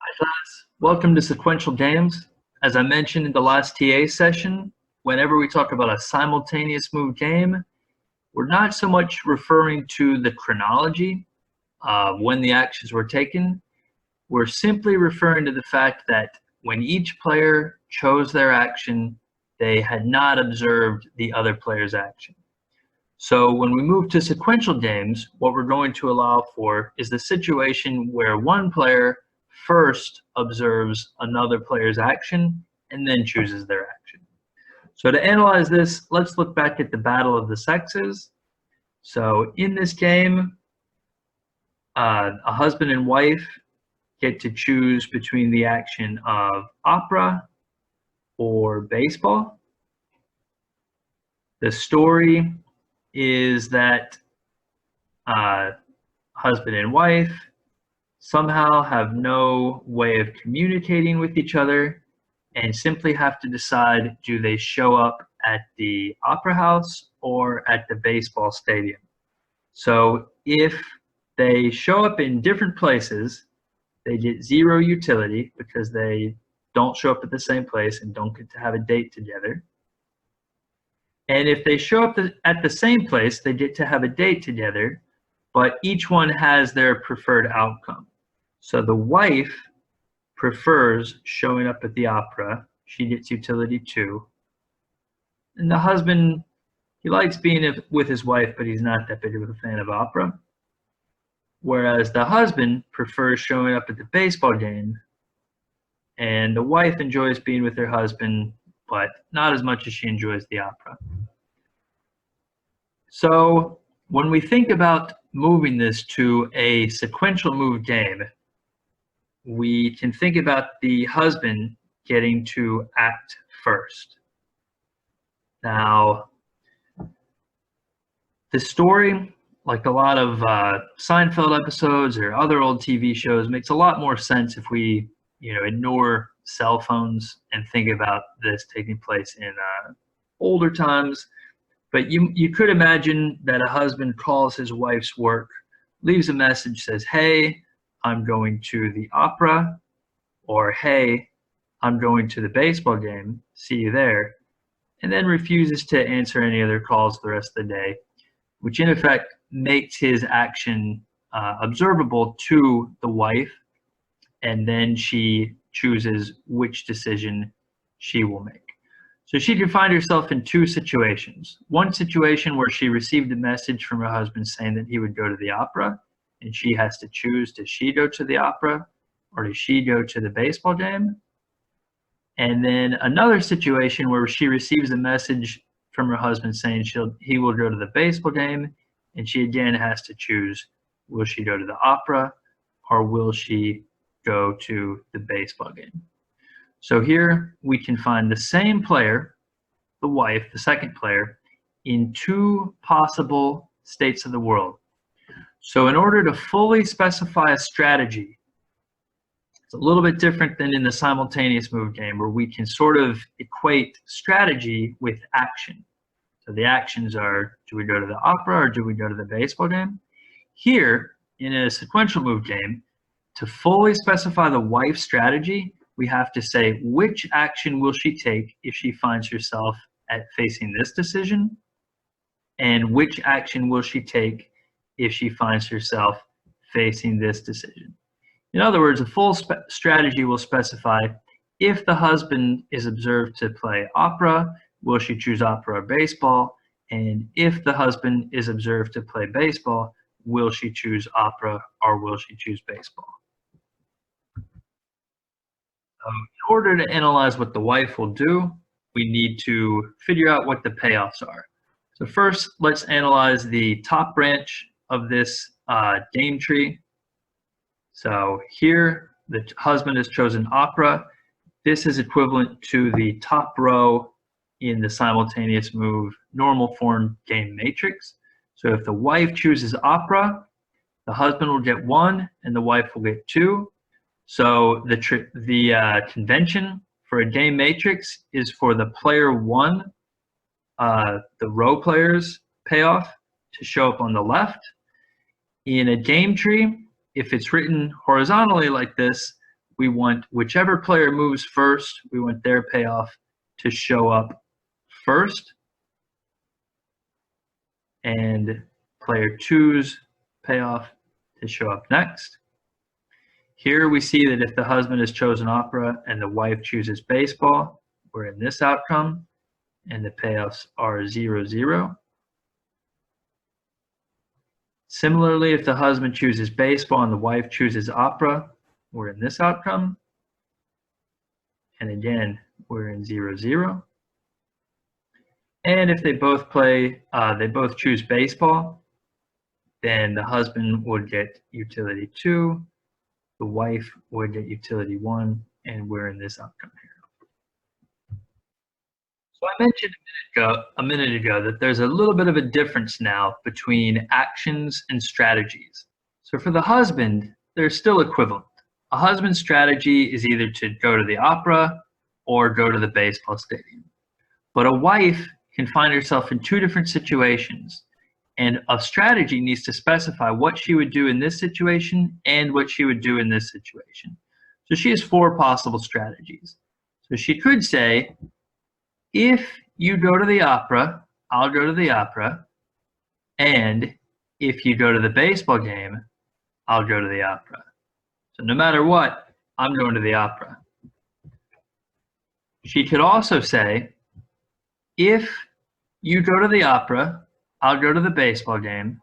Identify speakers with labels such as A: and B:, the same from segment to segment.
A: Hi class, welcome to Sequential Games. As I mentioned in the last TA session, whenever we talk about a simultaneous move game, we're not so much referring to the chronology of when the actions were taken. We're simply referring to the fact that when each player chose their action, they had not observed the other player's action. So when we move to sequential games, what we're going to allow for is the situation where one player first observes another player's action and then chooses their action. So to analyze this, let's look back at the battle of the sexes. So in this game, a husband and wife get to choose between the action of opera or baseball. The story is that husband and wife somehow have no way of communicating with each other and simply have to decide, do they show up at the opera house or at the baseball stadium? So if they show up in different places, they get 0 utility because they don't show up at the same place and don't get to have a date together. And if they show up at the same place, they get to have a date together, but each one has their preferred outcome. So the wife prefers showing up at the opera. She gets utility 2. And the husband, he likes being with his wife, but he's not that big of a fan of opera. Whereas the husband prefers showing up at the baseball game, and the wife enjoys being with her husband, but not as much as she enjoys the opera. So when we think about moving this to a sequential move game, we can think about the husband getting to act first. Now, the story, like a lot of Seinfeld episodes or other old TV shows, makes a lot more sense if we ignore cell phones and think about this taking place in older times. But you could imagine that a husband calls his wife's work, leaves a message, says, "Hey, I'm going to the opera," or "Hey, I'm going to the baseball game, see you there," and then refuses to answer any other calls the rest of the day, which in effect makes his action observable to the wife, and then she chooses which decision she will make. So she can find herself in 2 situations. One situation where she received a message from her husband saying that he would go to the opera, and she has to choose, does she go to the opera or does she go to the baseball game? And then another situation where she receives a message from her husband saying he will go to the baseball game, and she again has to choose, will she go to the opera or will she go to the baseball game? So here we can find the same player, the wife, the second player, in 2 possible states of the world. So in order to fully specify a strategy, it's a little bit different than in the simultaneous move game where we can sort of equate strategy with action. So the actions are, do we go to the opera or do we go to the baseball game? Here, in a sequential move game, to fully specify the wife's strategy, we have to say which action will she take if she finds herself at facing this decision, and which action will she take if she finds herself facing this decision. In other words, a full strategy will specify if the husband is observed to play opera, will she choose opera or baseball, and if the husband is observed to play baseball, will she choose opera or will she choose baseball. In order to analyze what the wife will do, we need to figure out what the payoffs are. So first, let's analyze the top branch of this game tree. So here, the husband has chosen opera. This is equivalent to the top row in the simultaneous move normal form game matrix. So if the wife chooses opera, the husband will get 1 and the wife will get 2. So the convention for a game matrix is for the player 1, the row player's payoff, to show up on the left. In a game tree, if it's written horizontally like this, we want whichever player moves first, we want their payoff to show up first, and player two's payoff to show up next. Here we see that if the husband has chosen opera and the wife chooses baseball, we're in this outcome, and the payoffs are 0-0. Similarly, if the husband chooses baseball and the wife chooses opera, we're in this outcome. And again, we're in 0-0. And if they both choose baseball, then the husband would get utility 2, the wife would get utility 1, and we're in this outcome here. So I mentioned a minute ago that there's a little bit of a difference now between actions and strategies. So for the husband, they're still equivalent. A husband's strategy is either to go to the opera or go to the baseball stadium. But a wife can find herself in two different situations, and a strategy needs to specify what she would do in this situation and what she would do in this situation. So she has 4 possible strategies. So she could say, if you go to the opera, I'll go to the opera, and if you go to the baseball game, I'll go to the opera. So no matter what, I'm going to the opera. She could also say, if you go to the opera, I'll go to the baseball game,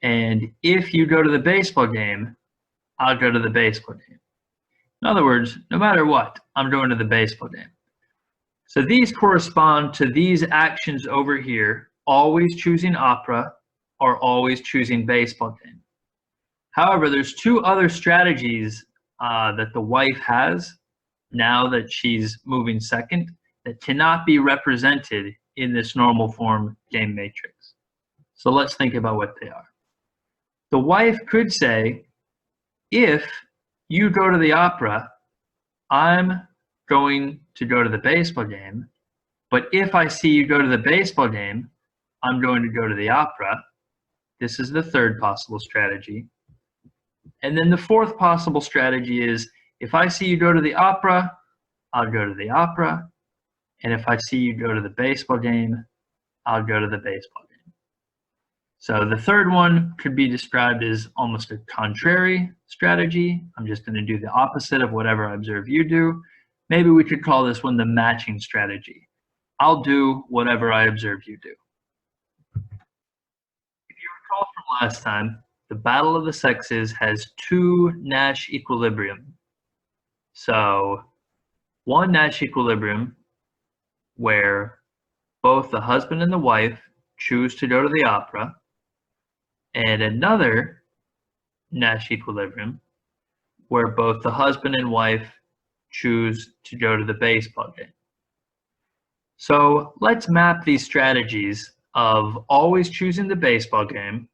A: and if you go to the baseball game, I'll go to the baseball game. In other words, no matter what, I'm going to the baseball game. So these correspond to these actions over here, always choosing opera or always choosing baseball game. However, there's 2 other strategies that the wife has now that she's moving second that cannot be represented in this normal form game matrix. So let's think about what they are. The wife could say, if you go to the opera, I'm going to go to the baseball game, but if I see you go to the baseball game, I'm going to go to the opera. This is the 3rd possible strategy. And then the 4th possible strategy is, if I see you go to the opera, I'll go to the opera. And if I see you go to the baseball game, I'll go to the baseball game. So the 3rd one could be described as almost a contrary strategy. I'm just going to do the opposite of whatever I observe you do. Maybe we could call this one the matching strategy. I'll do whatever I observe you do. If you recall from last time, the battle of the sexes has 2 Nash equilibrium. So one Nash equilibrium where both the husband and the wife choose to go to the opera, and another Nash equilibrium where both the husband and wife choose to go to the baseball game. So let's map these strategies of always choosing the baseball game,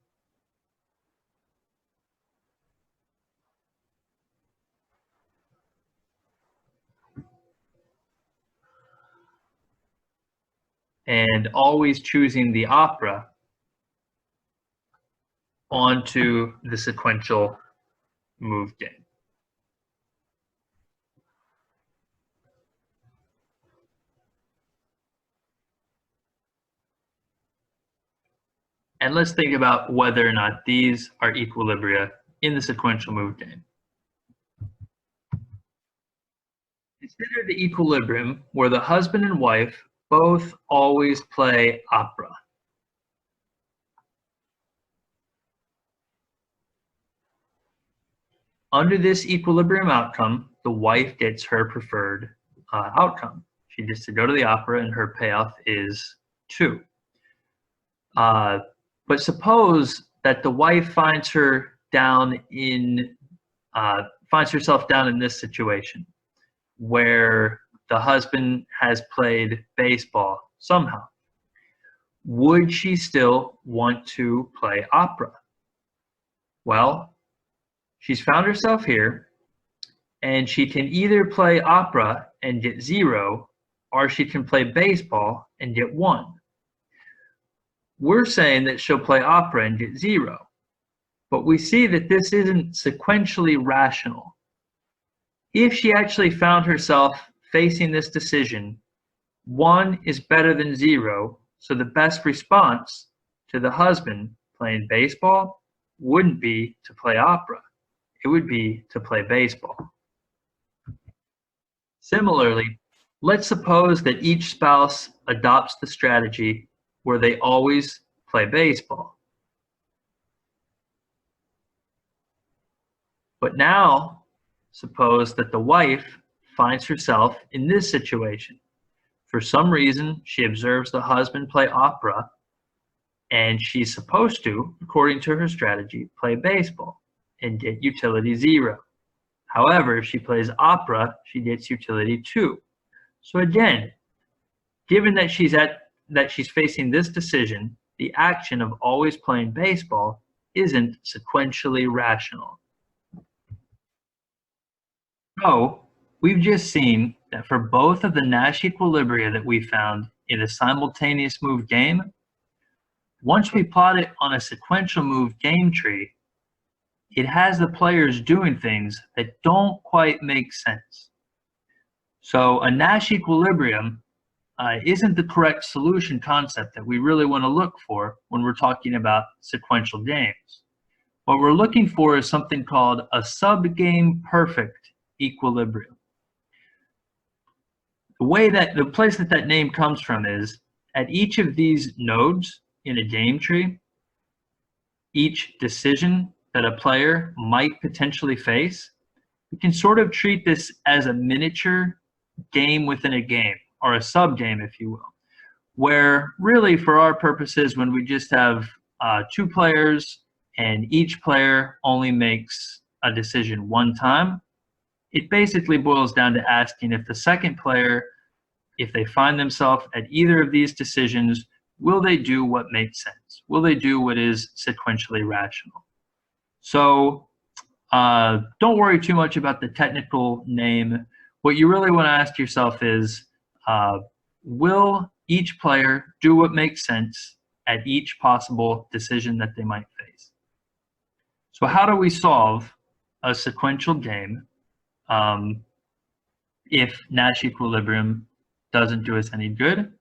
A: and always choosing the opera onto the sequential move game. And let's think about whether or not these are equilibria in the sequential move game. Consider the equilibrium where the husband and wife both always play opera. Under this equilibrium outcome, the wife gets her preferred outcome. She gets to go to the opera and her payoff is 2. But suppose that the wife finds herself down in this situation where the husband has played baseball somehow. Would she still want to play opera? Well, she's found herself here, and she can either play opera and get 0, or she can play baseball and get 1. We're saying that she'll play opera and get 0, but we see that this isn't sequentially rational. If she actually found herself facing this decision, 1 is better than 0, so the best response to the husband playing baseball wouldn't be to play opera. It would be to play baseball. Similarly, let's suppose that each spouse adopts the strategy where they always play baseball. But now, suppose that the wife finds herself in this situation. For some reason, she observes the husband play opera, and she's supposed to, according to her strategy, play baseball and get utility 0. However, if she plays opera, she gets utility 2. So again, given that she's facing this decision, the action of always playing baseball isn't sequentially rational. So we've just seen that for both of the Nash equilibria that we found in a simultaneous move game, once we plot it on a sequential move game tree, it has the players doing things that don't quite make sense. So a Nash equilibrium isn't the correct solution concept that we really want to look for when we're talking about sequential games. What we're looking for is something called a subgame perfect equilibrium. The place that name comes from is at each of these nodes in a game tree, each decision that a player might potentially face, we can sort of treat this as a miniature game within a game, or a sub-game, if you will, where really for our purposes, when we just have 2 players and each player only makes a decision 1 time, it basically boils down to asking if the second player, if they find themselves at either of these decisions, will they do what makes sense? Will they do what is sequentially rational? So don't worry too much about the technical name. What you really want to ask yourself is, will each player do what makes sense at each possible decision that they might face? So how do we solve a sequential game if Nash equilibrium doesn't do us any good?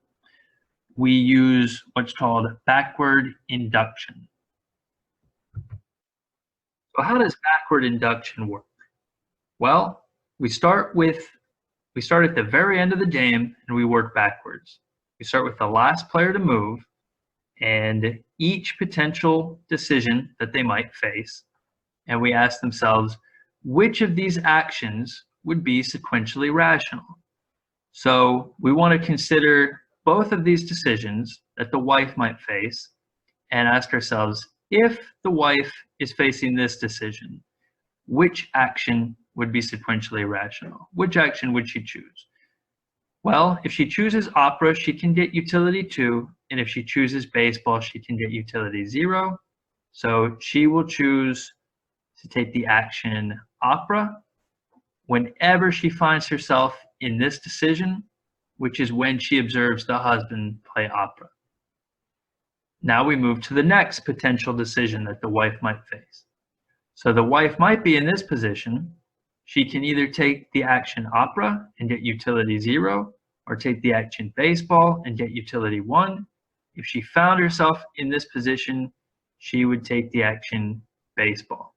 A: We use what's called backward induction. So how does backward induction work? Well, we start at the very end of the game and we work backwards. We start with the last player to move and each potential decision that they might face, and we ask themselves, which of these actions would be sequentially rational? So we want to consider both of these decisions that the wife might face and ask ourselves, if the wife is facing this decision, which action would be sequentially rational? Which action would she choose? Well, if she chooses opera, she can get utility 2, and if she chooses baseball, she can get utility 0. So she will choose to take the action opera whenever she finds herself in this decision, which is when she observes the husband play opera. Now we move to the next potential decision that the wife might face. So the wife might be in this position. She can either take the action opera and get utility 0, or take the action baseball and get utility 1. If she found herself in this position, she would take the action baseball.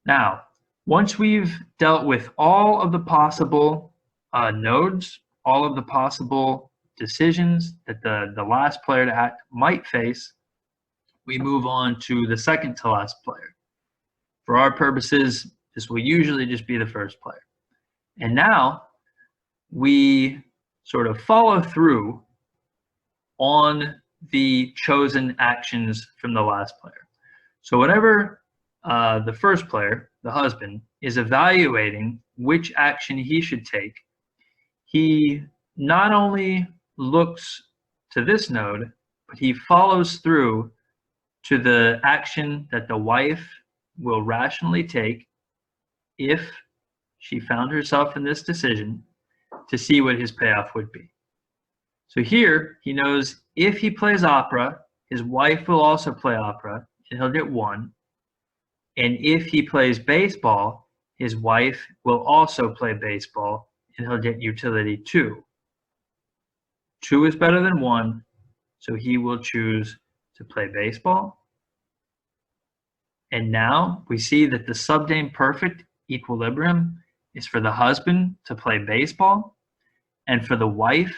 A: Now, once we've dealt with all of the possible nodes, all of the possible decisions that the last player to act might face, we move on to the second to last player. For our purposes, this will usually just be the first player. And now we sort of follow through on the chosen actions from the last player. So whenever the first player, the husband, is evaluating which action he should take, he not only looks to this node, but he follows through to the action that the wife will rationally take if she found herself in this decision, to see what his payoff would be. So here he knows if he plays opera, his wife will also play opera and he'll get 1. And if he plays baseball, his wife will also play baseball, and he'll get utility 2. 2 is better than 1, so he will choose to play baseball. And now we see that the subgame perfect equilibrium is for the husband to play baseball and for the wife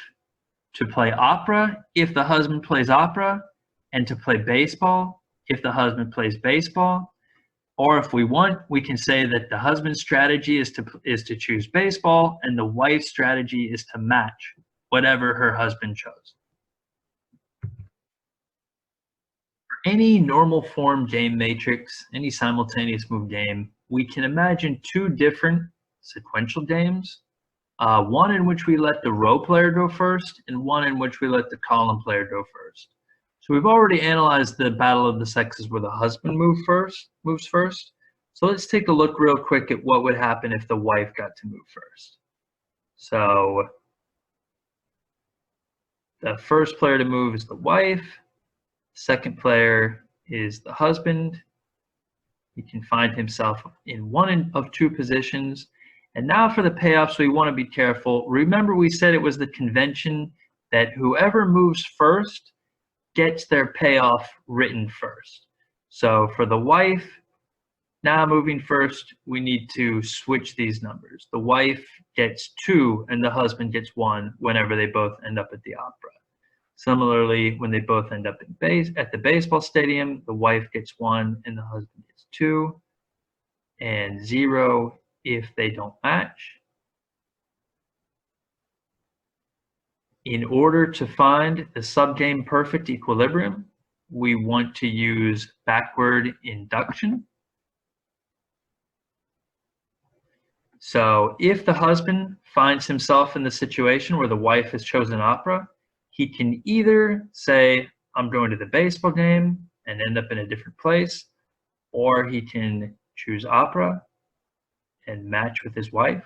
A: to play opera if the husband plays opera, and to play baseball if the husband plays baseball. Or if we want, we can say that the husband's strategy is to choose baseball, and the wife's strategy is to match whatever her husband chose. For any normal form game matrix, any simultaneous move game, we can imagine 2 different sequential games. One in which we let the row player go first, and one in which we let the column player go first. So we've already analyzed the battle of the sexes where the husband moves first. So let's take a look real quick at what would happen if the wife got to move first. So the first player to move is the wife. Second player is the husband. He can find himself in one of 2 positions. And now for the payoffs, we want to be careful. Remember, we said it was the convention that whoever moves first gets their payoff written first. So for the wife, now moving first, we need to switch these numbers. The wife gets 2 and the husband gets 1 whenever they both end up at the opera. Similarly, when they both end up at the baseball stadium, the wife gets 1 and the husband gets 2, and 0 if they don't match. In order to find the subgame perfect equilibrium, we want to use backward induction. So if the husband finds himself in the situation where the wife has chosen opera, he can either say, I'm going to the baseball game and end up in a different place, or he can choose opera and match with his wife.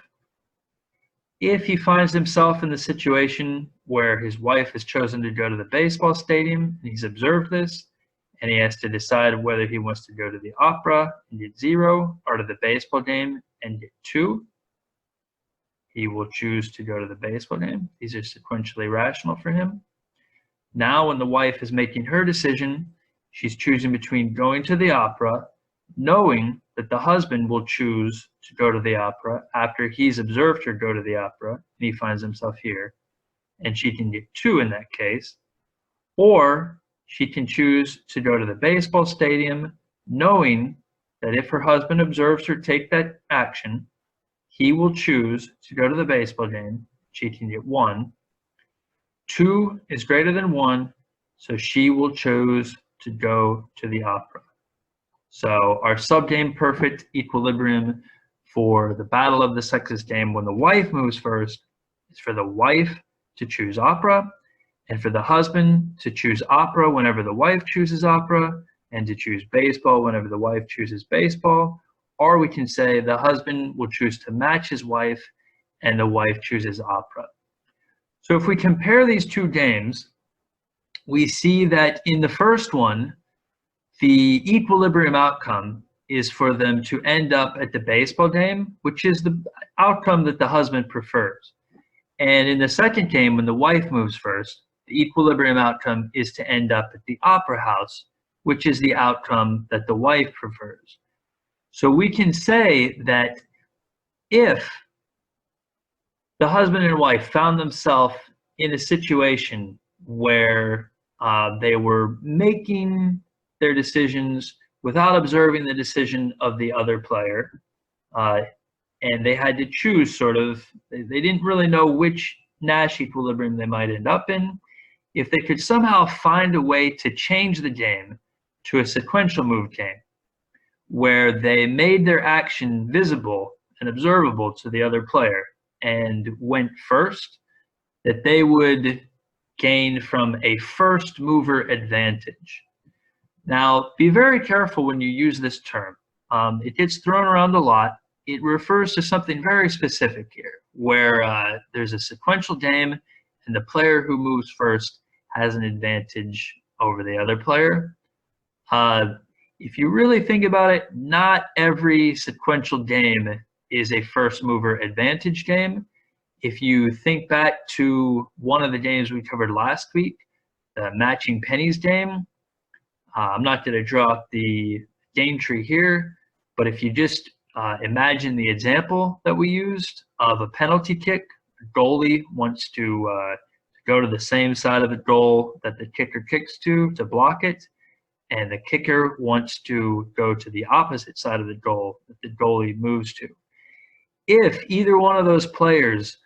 A: If he finds himself in the situation where his wife has chosen to go to the baseball stadium, and he's observed this, and he has to decide whether he wants to go to the opera and get 0 or to the baseball game and get 2, he will choose to go to the baseball game. These are sequentially rational for him. Now when the wife is making her decision, she's choosing between going to the opera, knowing that the husband will choose to go to the opera after he's observed her go to the opera, and he finds himself here, and she can get 2 in that case. Or she can choose to go to the baseball stadium, knowing that if her husband observes her take that action, he will choose to go to the baseball game. She can get 1. 2 is greater than 1, so she will choose to go to the opera. So our subgame perfect equilibrium for the battle of the sexes game when the wife moves first is for the wife to choose opera, and for the husband to choose opera whenever the wife chooses opera, and to choose baseball whenever the wife chooses baseball. Or we can say the husband will choose to match his wife and the wife chooses opera. So if we compare these 2 games, we see that in the first one, the equilibrium outcome is for them to end up at the baseball game, which is the outcome that the husband prefers. And in the second game, when the wife moves first, the equilibrium outcome is to end up at the opera house, which is the outcome that the wife prefers. So we can say that if the husband and wife found themselves in a situation where they were making their decisions without observing the decision of the other player, and they had to choose they didn't really know which Nash equilibrium they might end up in. If they could somehow find a way to change the game to a sequential move game, where they made their action visible and observable to the other player and went first, that they would gain from a first mover advantage. Now, be very careful when you use this term. It gets thrown around a lot. It refers to something very specific here, where there's a sequential game and the player who moves first has an advantage over the other player. If you really think about it, not every sequential game is a first mover advantage game. If you think back to one of the games we covered last week, the matching pennies game, I'm not going to draw up the game tree here, but if you just imagine the example that we used of a penalty kick, the goalie wants to go to the same side of the goal that the kicker kicks to block it, and the kicker wants to go to the opposite side of the goal that the goalie moves to. If either one of those players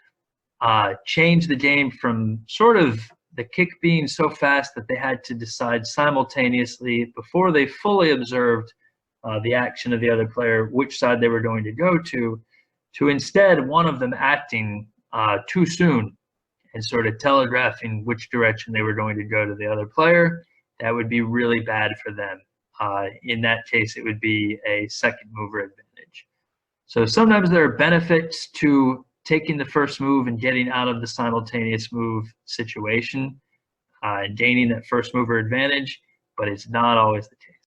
A: change the game from sort of the kick being so fast that they had to decide simultaneously before they fully observed the action of the other player which side they were going to go to instead one of them acting too soon and sort of telegraphing which direction they were going to go to the other player, that would be really bad for them. In that case, it would be a second mover advantage. So sometimes there are benefits to taking the first move and getting out of the simultaneous move situation and gaining that first mover advantage, but it's not always the case.